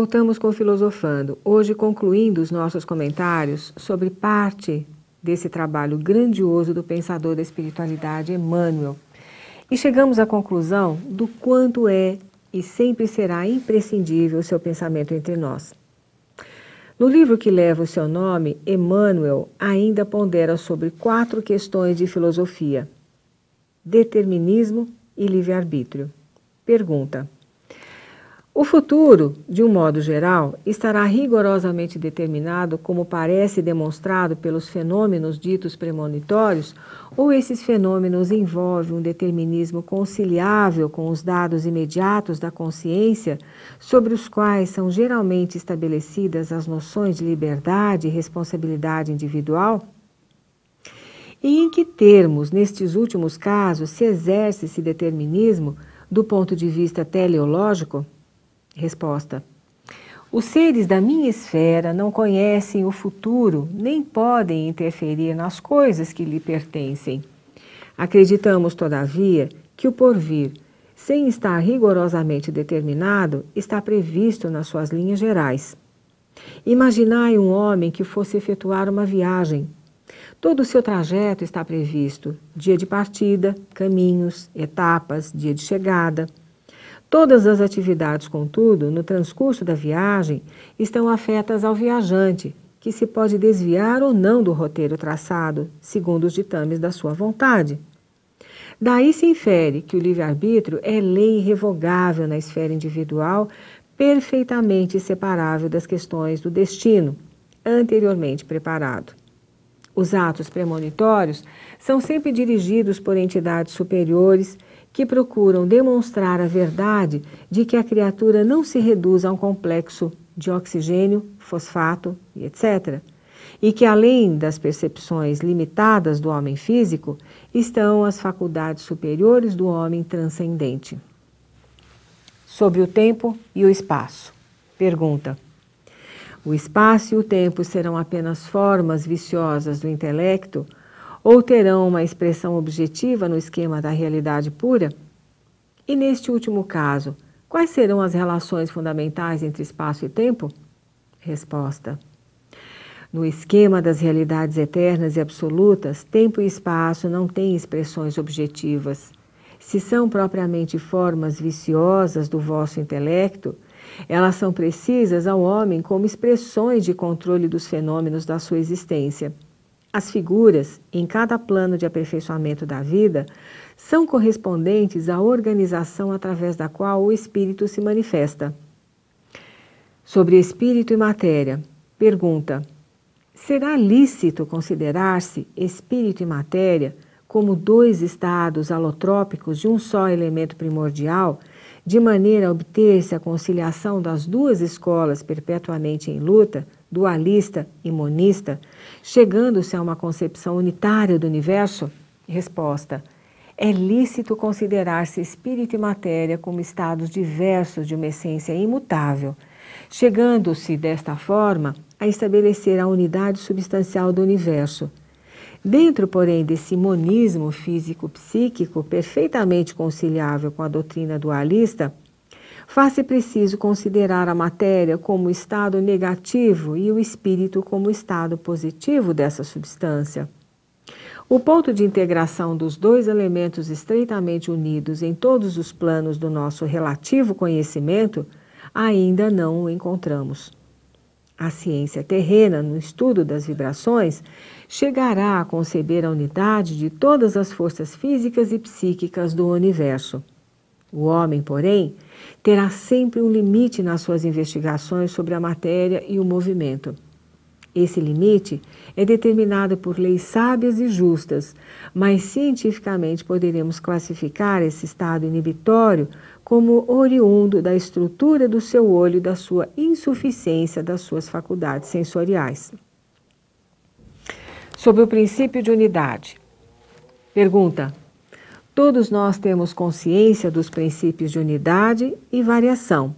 voltamos com Filosofando, hoje concluindo os nossos comentários sobre parte desse trabalho grandioso do pensador da espiritualidade Emmanuel. E chegamos à conclusão do quanto é e sempre será imprescindível o seu pensamento entre nós. No livro que leva o seu nome, Emmanuel ainda pondera sobre 4 questões de filosofia: determinismo e livre-arbítrio. Pergunta: o futuro, de um modo geral, estará rigorosamente determinado, como parece demonstrado pelos fenômenos ditos premonitórios, ou esses fenômenos envolvem um determinismo conciliável com os dados imediatos da consciência, sobre os quais são geralmente estabelecidas as noções de liberdade e responsabilidade individual? E em que termos, nestes últimos casos, se exerce esse determinismo do ponto de vista teleológico? Resposta: os seres da minha esfera não conhecem o futuro, nem podem interferir nas coisas que lhe pertencem. Acreditamos, todavia, que o porvir, sem estar rigorosamente determinado, está previsto nas suas linhas gerais. Imaginai um homem que fosse efetuar uma viagem. Todo o seu trajeto está previsto: dia de partida, caminhos, etapas, dia de chegada. Todas as atividades, contudo, no transcurso da viagem, estão afetas ao viajante, que se pode desviar ou não do roteiro traçado, segundo os ditames da sua vontade. Daí se infere que o livre-arbítrio é lei irrevogável na esfera individual, perfeitamente separável das questões do destino, anteriormente preparado. Os atos premonitórios são sempre dirigidos por entidades superiores que procuram demonstrar a verdade de que a criatura não se reduz a um complexo de oxigênio, fosfato e etc., e que além das percepções limitadas do homem físico, estão as faculdades superiores do homem transcendente. Sobre o tempo e o espaço. Pergunta: o espaço e o tempo serão apenas formas viciosas do intelecto, ou terão uma expressão objetiva no esquema da realidade pura? E neste último caso, quais serão as relações fundamentais entre espaço e tempo? Resposta: no esquema das realidades eternas e absolutas, tempo e espaço não têm expressões objetivas. Se são propriamente formas viciosas do vosso intelecto, elas são precisas ao homem como expressões de controle dos fenômenos da sua existência. As figuras, em cada plano de aperfeiçoamento da vida, são correspondentes à organização através da qual o espírito se manifesta. Sobre espírito e matéria. Pergunta: será lícito considerar-se espírito e matéria como 2 estados alotrópicos de um só elemento primordial, de maneira a obter-se a conciliação das 2 escolas perpetuamente em luta, dualista e monista, chegando-se a uma concepção unitária do universo? Resposta: é lícito considerar-se espírito e matéria como estados diversos de uma essência imutável, chegando-se desta forma a estabelecer a unidade substancial do universo. Dentro, porém, desse monismo físico-psíquico perfeitamente conciliável com a doutrina dualista, faz-se preciso considerar a matéria como estado negativo e o espírito como estado positivo dessa substância. O ponto de integração dos 2 elementos estreitamente unidos em todos os planos do nosso relativo conhecimento ainda não o encontramos. A ciência terrena, no estudo das vibrações, chegará a conceber a unidade de todas as forças físicas e psíquicas do universo. O homem, porém, terá sempre um limite nas suas investigações sobre a matéria e o movimento. Esse limite é determinado por leis sábias e justas, mas cientificamente poderemos classificar esse estado inibitório como oriundo da estrutura do seu olho e da sua insuficiência das suas faculdades sensoriais. Sobre o princípio de unidade. Pergunta: todos nós temos consciência dos princípios de unidade e variação,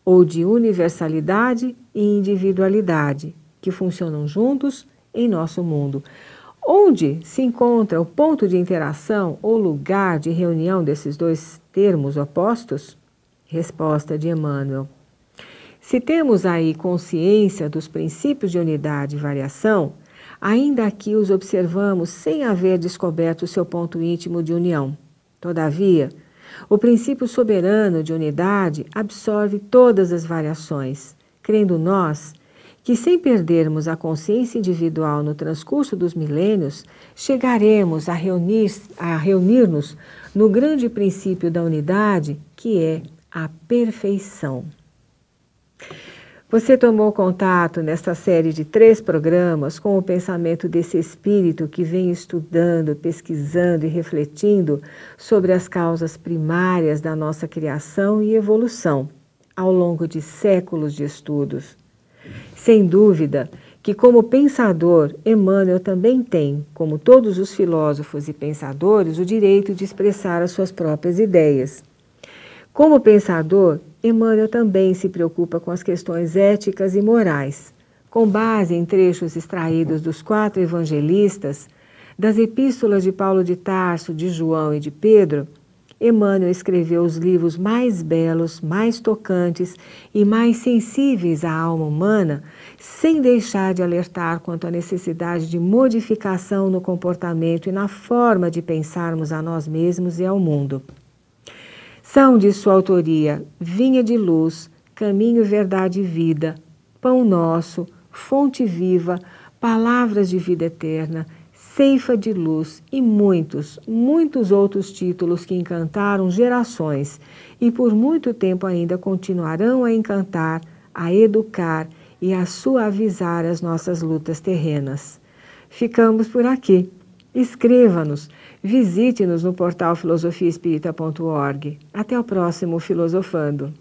ou de universalidade e individualidade, que funcionam juntos em nosso mundo. Onde se encontra o ponto de interação ou lugar de reunião desses 2 termos opostos? Resposta de Emmanuel: Se temos aí consciência dos princípios de unidade e variação, ainda aqui os observamos sem haver descoberto o seu ponto íntimo de união. Todavia, o princípio soberano de unidade absorve todas as variações, crendo nós que, sem perdermos a consciência individual no transcurso dos milênios, chegaremos a reunir-nos no grande princípio da unidade, que é a perfeição. Você tomou contato nesta série de 3 programas com o pensamento desse espírito que vem estudando, pesquisando e refletindo sobre as causas primárias da nossa criação e evolução ao longo de séculos de estudos. Sem dúvida que, como pensador, Emmanuel também tem, como todos os filósofos e pensadores, o direito de expressar as suas próprias ideias. Como pensador, Emmanuel também se preocupa com as questões éticas e morais. Com base em trechos extraídos dos 4 evangelistas, das epístolas de Paulo de Tarso, de João e de Pedro, Emmanuel escreveu os livros mais belos, mais tocantes e mais sensíveis à alma humana, sem deixar de alertar quanto à necessidade de modificação no comportamento e na forma de pensarmos a nós mesmos e ao mundo. São de sua autoria Vinha de Luz, Caminho, Verdade e Vida, Pão Nosso, Fonte Viva, Palavras de Vida Eterna, Ceifa de Luz e muitos, muitos outros títulos que encantaram gerações e por muito tempo ainda continuarão a encantar, a educar e a suavizar as nossas lutas terrenas. Ficamos por aqui. Escreva-nos, visite-nos no portal filosofiaespírita.org. Até o próximo Filosofando.